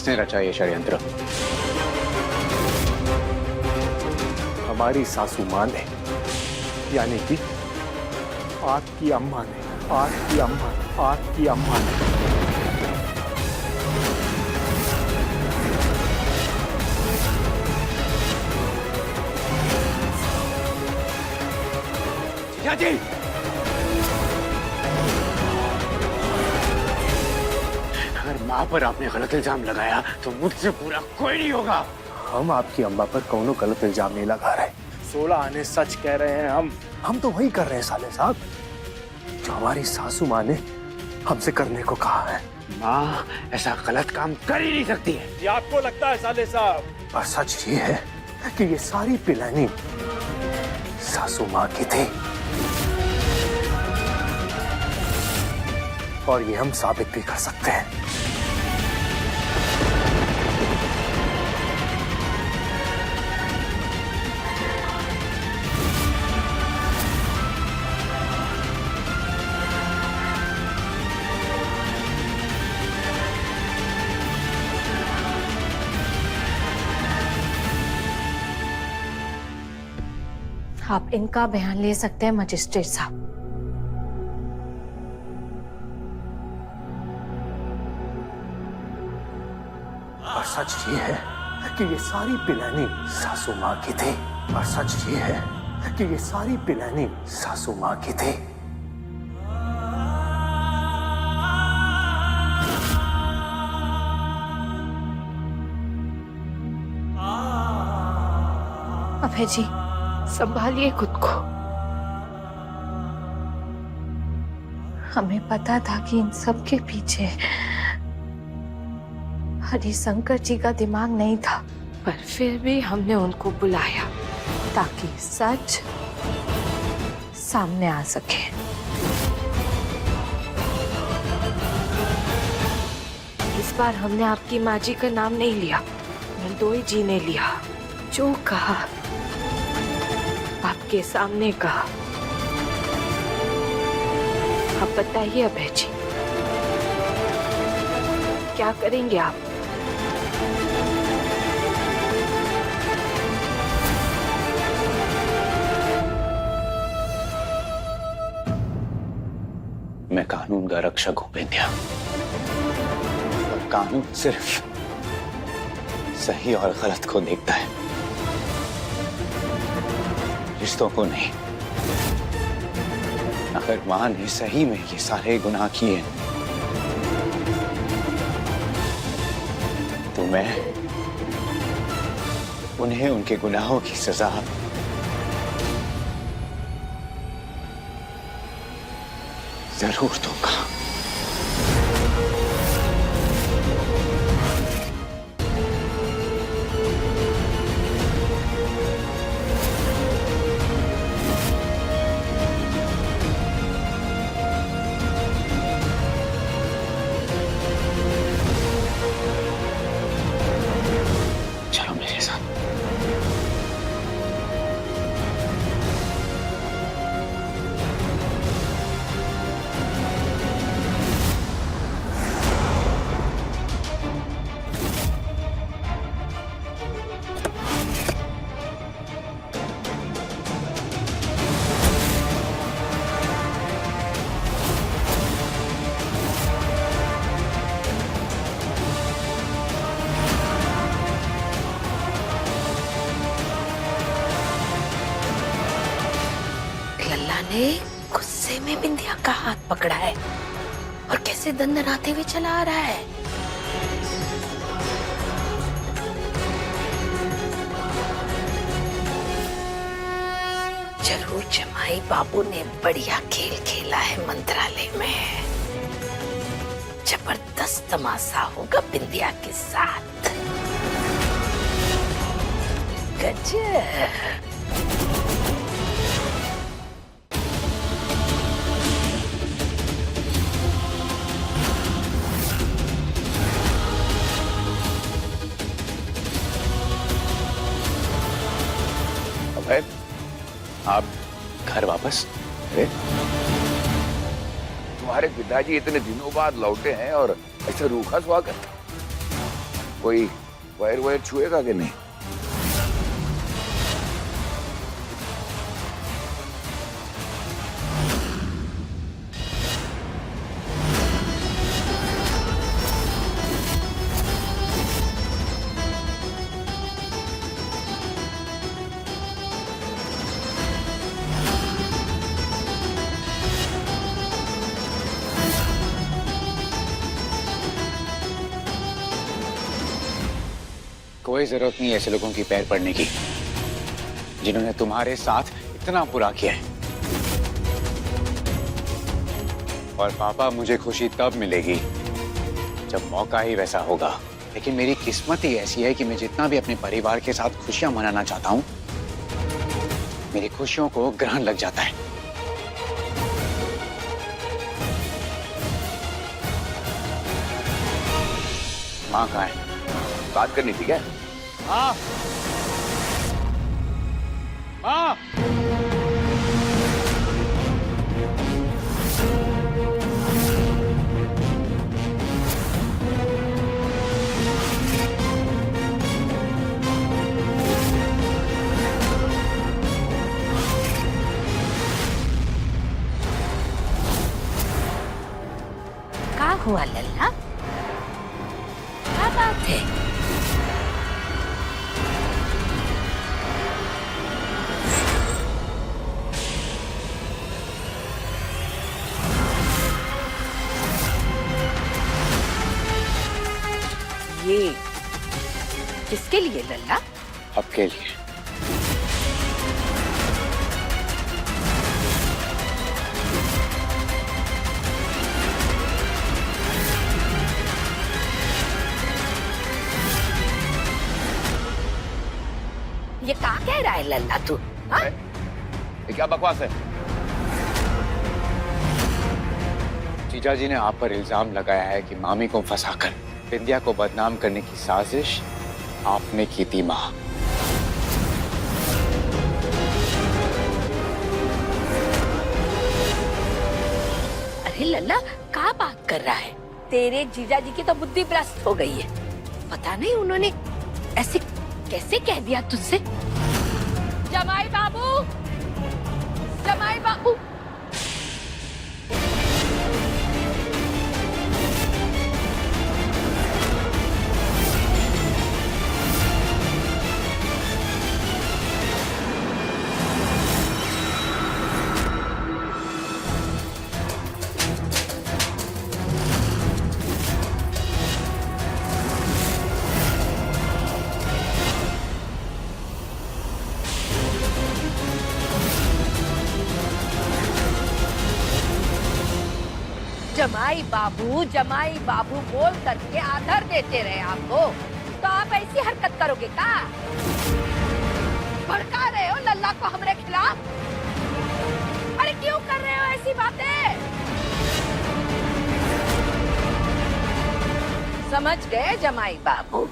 किसने रचा ये षड्यंत्र? हमारी सासू माँ ने, यानी कि आपकी अम्मा ने, आपकी अम्मा ने, आपकी अम्मा ने। जी, अगर माँ पर आपने गलत इल्जाम लगाया तो मुझसे पूरा कोई नहीं होगा। हम आपकी अम्मा पर कौनो गलत इल्जाम नहीं लगा रहे। 16 आने सच कह रहे हैं हम तो वही कर रहे हैं साले साहब जो हमारी सासू माँ ने हमसे करने को कहा है। माँ ऐसा गलत काम कर ही नहीं सकती है। ये आपको लगता है साले साहब, पर सच ये है कि ये सारी प्लानिंग सासू माँ की थी और ये हम साबित भी कर सकते हैं। आप इनका बयान ले सकते हैं मजिस्ट्रेट साहब। और सच ये है कि ये सारी प्लानिंग सासू माँ की थी। और सच ये है कि ये सारी प्लानिंग सासू माँ की थी। अभय जी, संभालिए खुद को। हमें पता था कि इन सब के पीछे हरिशंकर जी का दिमाग नहीं था, पर फिर भी हमने उनको बुलाया ताकि सच सामने आ सके। इस बार हमने आपकी माँ जी का नाम नहीं लिया, नंदोई जी ने लिया। जो कहा आपके सामने कहा। आप बताइए अभय जी, क्या करेंगे आप? मैं कानून का रक्षक हूं बिंदिया, और कानून सिर्फ सही और गलत को देखता है, रिश्तों को नहीं। अगर मां ने सही में ये सारे गुनाह किए तो मैं उन्हें उनके गुनाहों की सजा जरूर दूंगा। चलो मेरे साथ। लल्ला ने गुस्से में बिंदिया का हाथ पकड़ा है और कैसे दंदनाते हुए चला आ रहा है। जरूर जमाई बाबू ने बढ़िया खेल खेला है मंत्रालय में। जबरदस्त तमाशा होगा बिंदिया के साथ। गजब। अभय, आप घर वापस? अरे तुम्हारे पिताजी इतने दिनों बाद लौटे हैं और ऐसे रूखा स्वागत। कोई वायर वायर छुएगा कि नहीं? कोई जरूरत नहीं है ऐसे लोगों की पैर पड़ने की जिन्होंने तुम्हारे साथ इतना बुरा किया है। और पापा, मुझे खुशी तब मिलेगी जब मौका ही वैसा होगा। लेकिन मेरी किस्मत ही ऐसी है कि मैं जितना भी अपने परिवार के साथ खुशियां मनाना चाहता हूं, मेरी खुशियों को ग्रहण लग जाता है। माँ कहाँ है? बात करनी थी क्या? माँ, माँ, क्या हुआ लल्ला? क्या बात है? ये किसके लिए लल्ला? आपके लिए। ये क्या कह रहा है लल्ला तू? हाँ? ये क्या बकवास है? जीजा जी ने आप पर इल्जाम लगाया है कि मामी को फंसाकर विंध्या को बदनाम करने की साजिश आपने की थी माँ। अरे लल्ला, क्या बात कर रहा है? तेरे जीजा जी की तो बुद्धि भ्रष्ट हो गई है। पता नहीं उन्होंने ऐसे कैसे कह दिया तुझसे। जमाई बाबू, जमाई बाबू। जमाई बाबू बोल करके आदर देते रहे आपको, तो आप ऐसी हरकत करोगे क्या? भड़का रहे हो लल्ला को हमारे खिलाफ? अरे क्यों कर रहे हो ऐसी बातें? समझ गए जमाई बाबू,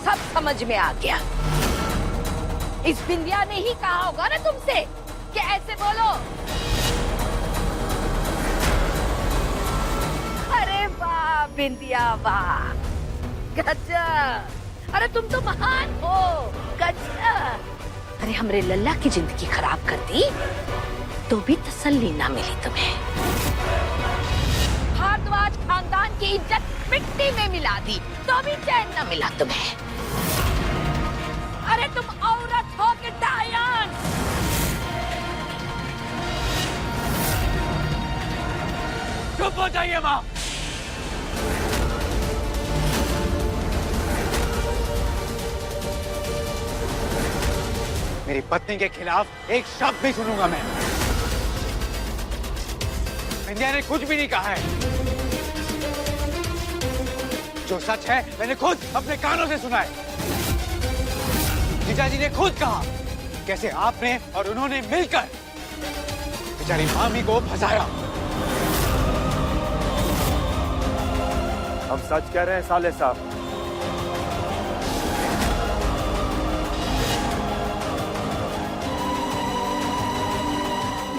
सब समझ में आ गया। इस बिंदिया ने ही कहा होगा ना तुमसे कि ऐसे बोलो। अरे वाह बिंदिया, वाह, गजब। अरे तुम तो महान हो, गजब। अरे हमरे लल्ला की जिंदगी खराब कर दी तो भी तसल्ली ना मिली तुम्हें। भारद्वाज खानदान की इज्जत मिट्टी में मिला दी तो भी चैन न मिला तुम्हें। अरे तुम औरत हो कि डायन? चुप हो जाइए माँ। मेरी पत्नी के खिलाफ एक शब्द नहीं सुनूंगा मैं। विंध्या ने कुछ भी नहीं कहा है। जो सच है मैंने खुद अपने कानों से सुना है। जीजा जी ने खुद कहा कैसे आपने और उन्होंने मिलकर बेचारी मामी को फंसाया। हम सच कह रहे हैं साले साहब।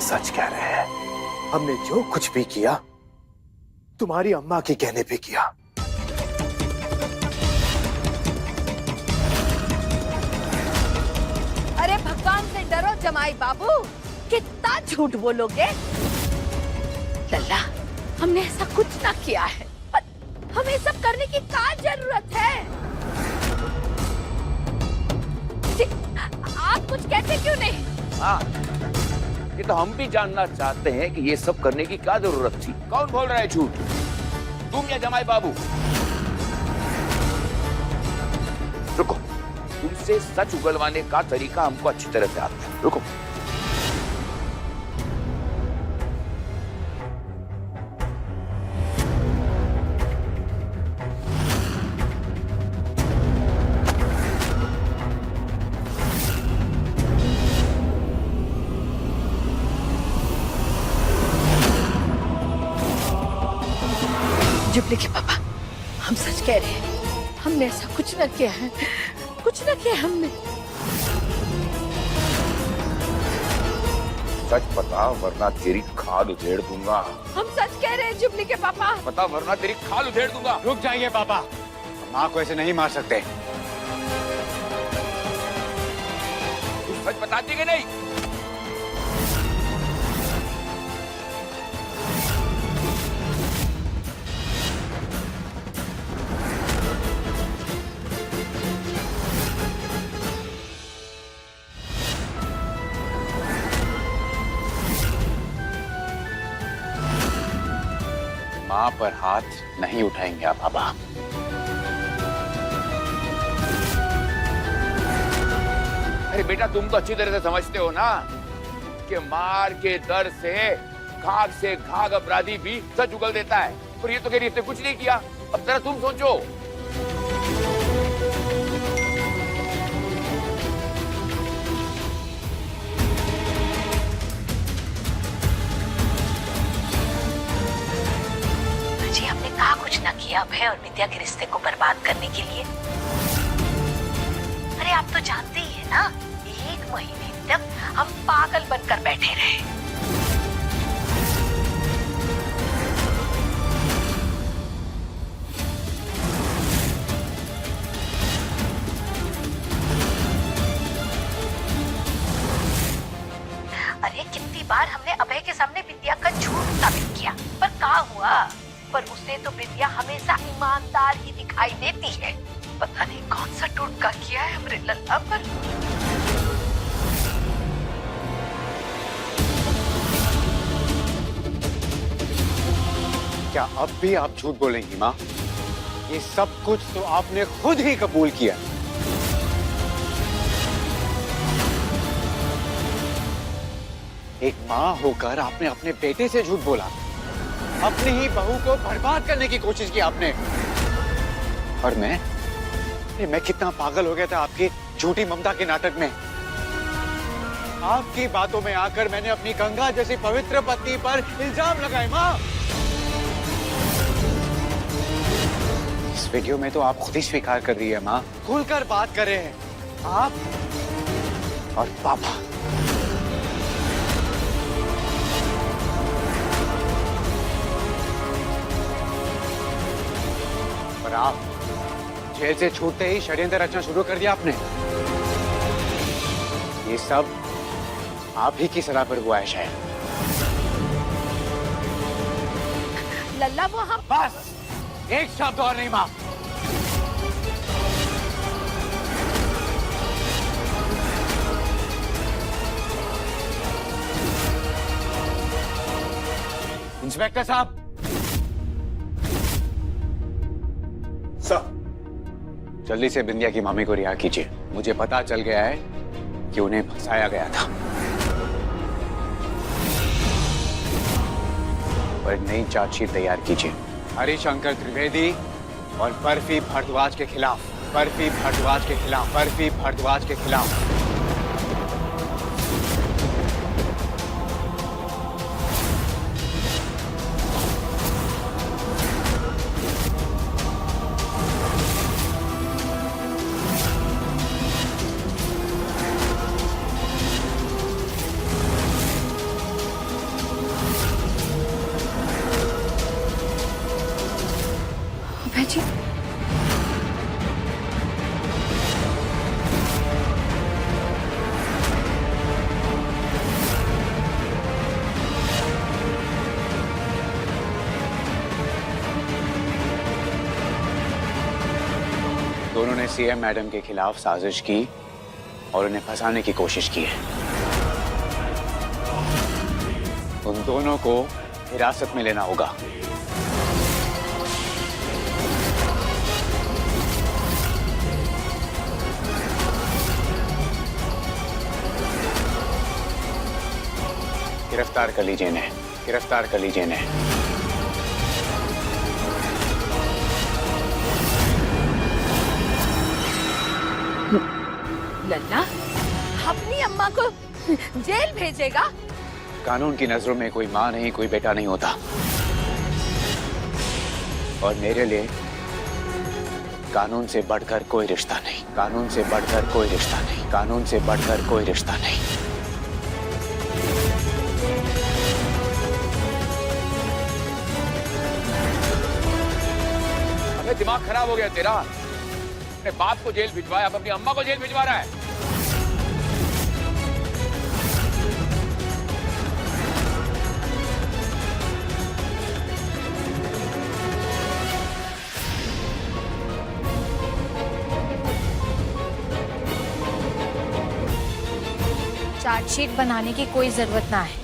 सच कह रहे हैं। हमने जो कुछ भी किया तुम्हारी अम्मा के कहने पे किया। भगवान से डरो जमाई बाबू, कितना झूठ बोलोगे। लल्ला, हमने ऐसा कुछ ना किया है, पर हमें सब करने की क्या जरूरत है? आप कुछ कहते क्यों नहीं? हाँ, ये तो हम भी जानना चाहते हैं कि ये सब करने की क्या जरूरत थी। कौन बोल रहा है झूठ, तुम या जमाई बाबू? रुको, तुमसे सच उगलवाने का तरीका हमको अच्छी तरह से आता है। रुको, जुबली के पापा, हम सच कह रहे हैं, हमने ऐसा कुछ न किया है, कुछ न किया हमने। सच बता वरना तेरी खाल उधेड़ दूंगा। हम सच कह रहे हैं जुबली के पापा। बता वरना तेरी खाल उधेड़ दूंगा। रुक जाइए पापा, माँ को ऐसे नहीं मार सकते। तू सच बताती कि नहीं? माँ पर हाथ नहीं उठाएंगे आप पापा। अरे बेटा, तुम तो अच्छी तरह से समझते हो ना कि मार के डर से घाघ से घाघ अपराधी भी सच उगल देता है। और ये तो कह रही इसने कुछ नहीं किया। अब जरा तुम सोचो। जी, हमने कहा कुछ न किया अभय और विद्या के रिश्ते को बर्बाद करने के लिए। अरे आप तो जानते ही है ना, 1 महीने तक हम पागल बनकर बैठे रहे। अरे कितनी बार हमने अभय के सामने विद्या का झूठ साबित किया, पर क्या हुआ? पर उसे तो विद्या हमेशा ईमानदार ही दिखाई देती है। पता नहीं कौन सा टोटका किया है हमरे लल्ला पर। क्या अब भी आप झूठ बोलेंगी माँ? ये सब कुछ तो आपने खुद ही कबूल किया। एक माँ होकर आपने अपने बेटे से झूठ बोला, अपनी ही बहू को बर्बाद करने की कोशिश की आपने। और मैं कितना पागल हो गया था आपकी झूठी ममता के नाटक में। आपकी बातों में आकर मैंने अपनी गंगा जैसी पवित्र पत्नी पर इल्जाम लगाए। माँ, इस वीडियो में तो आप खुद ही स्वीकार कर रही है माँ, खुलकर बात कर रहे हैं आप और पापा। और आप जेल से छूटते ही षड्यंत्र रचना शुरू कर दिया आपने। ये सब आप ही की सलाह पर हुआ है शायद। लल्ला वो हम बस एक शब्द और नहीं माँ। इंस्पेक्टर साहब, जल्दी से बिंदिया की मामी को रिहा कीजिए। मुझे पता चल गया है कि उन्हें फंसाया गया था। और एक नई चार्जशीट तैयार कीजिए हरिशंकर त्रिवेदी और बर्फी भारद्वाज के खिलाफ। बर्फी भारद्वाज के खिलाफ। बर्फी भारद्वाज के खिलाफ। जी, दोनों ने सीएम मैडम के खिलाफ साजिश की और उन्हें फंसाने की कोशिश की है। उन दोनों को हिरासत में लेना होगा। गिरफ्तार कर लीजिए इन्हें, गिरफ्तार कर लीजिए इन्हें। लल्ला अपनी अम्मा को जेल भेजेगा? कानून की नजरों में कोई माँ नहीं, कोई बेटा नहीं होता। और मेरे लिए कानून से बढ़कर कोई रिश्ता नहीं, कानून से बढ़कर कोई रिश्ता नहीं, कानून से बढ़कर कोई रिश्ता नहीं। अबे दिमाग खराब हो गया तेरा। अपने बाप को जेल भिजवाया, अब अपनी अम्मा को जेल भिजवा रहा है। चार्जशीट बनाने की कोई जरूरत ना है।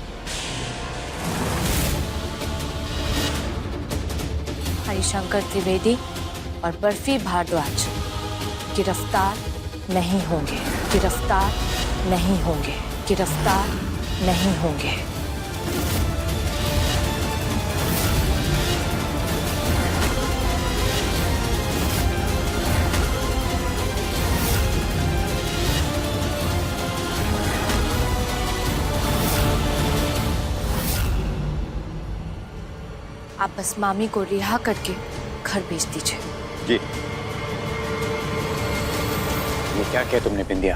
हरिशंकर त्रिवेदी और बर्फी भारद्वाज गिरफ्तार नहीं होंगे, गिरफ्तार नहीं होंगे, गिरफ्तार नहीं होंगे। आप बस मामी को रिहा करके घर भेज दीजिए। जी। ये क्या किया तुमने बिंदिया?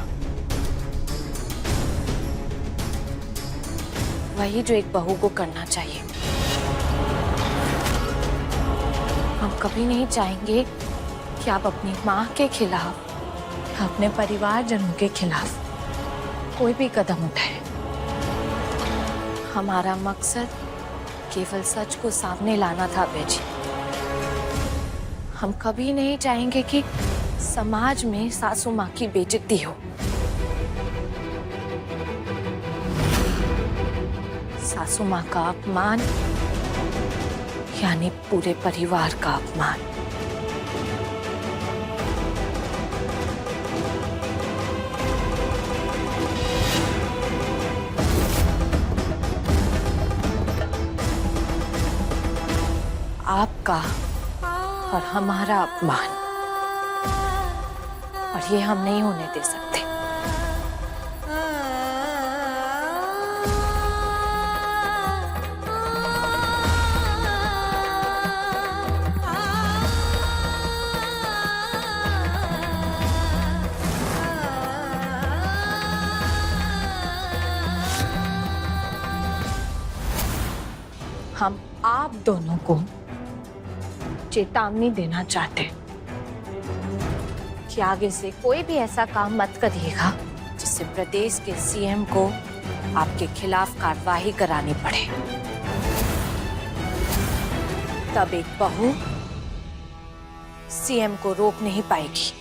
वही जो एक बहू को करना चाहिए। हम कभी नहीं चाहेंगे कि आप अपनी माँ के खिलाफ, अपने परिवारजनों के खिलाफ कोई भी कदम उठाएं। हमारा मकसद केवल सच को सामने लाना था अभय जी। हम कभी नहीं चाहेंगे कि समाज में सासू माँ की बेइज्जती हो। सासू माँ का अपमान यानी पूरे परिवार का अपमान। आपका और हमारा अपमान, और ये हम नहीं होने दे सकते। हम आप दोनों को चेतावनी देना चाहते हैं कि आगे से कोई भी ऐसा काम मत करिएगा जिससे प्रदेश के सीएम को आपके खिलाफ कार्रवाई करानी पड़े। तब एक बहू सीएम को रोक नहीं पाएगी।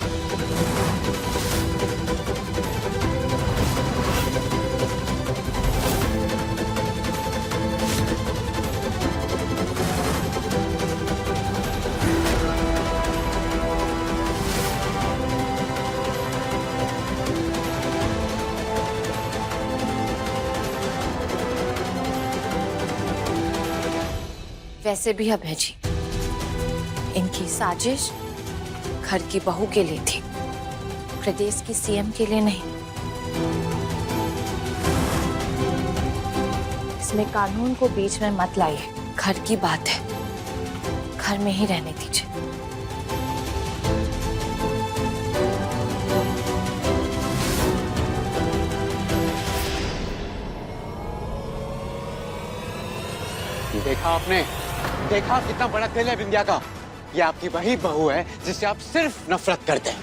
वैसे भी अभय जी, इनकी साजिश घर की बहू के लिए थी, प्रदेश की सीएम के लिए नहीं। इसमें कानून को बीच में मत लाइए। घर की बात है, घर में ही रहने दीजिए। देखा आपने, देखा कितना बड़ा दिल है बिंदिया का। ये आपकी वही बहू है जिससे आप सिर्फ नफरत करते हैं।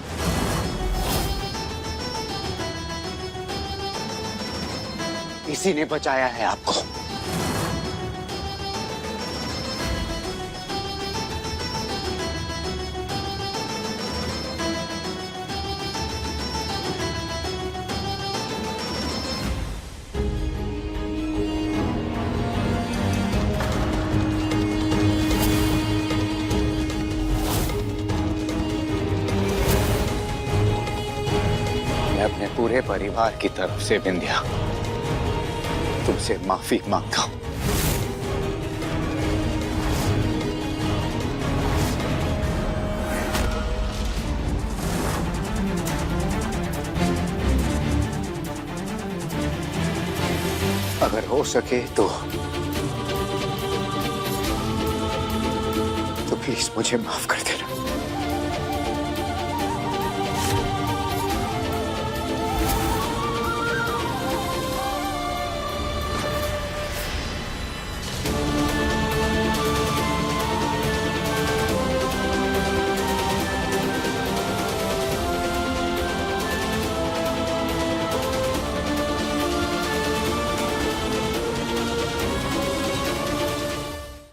इसी ने बचाया है आपको। मेरे परिवार की तरफ से विंध्या तुमसे माफी मांगता हूं। अगर हो सके तो प्लीज मुझे माफ कर देना।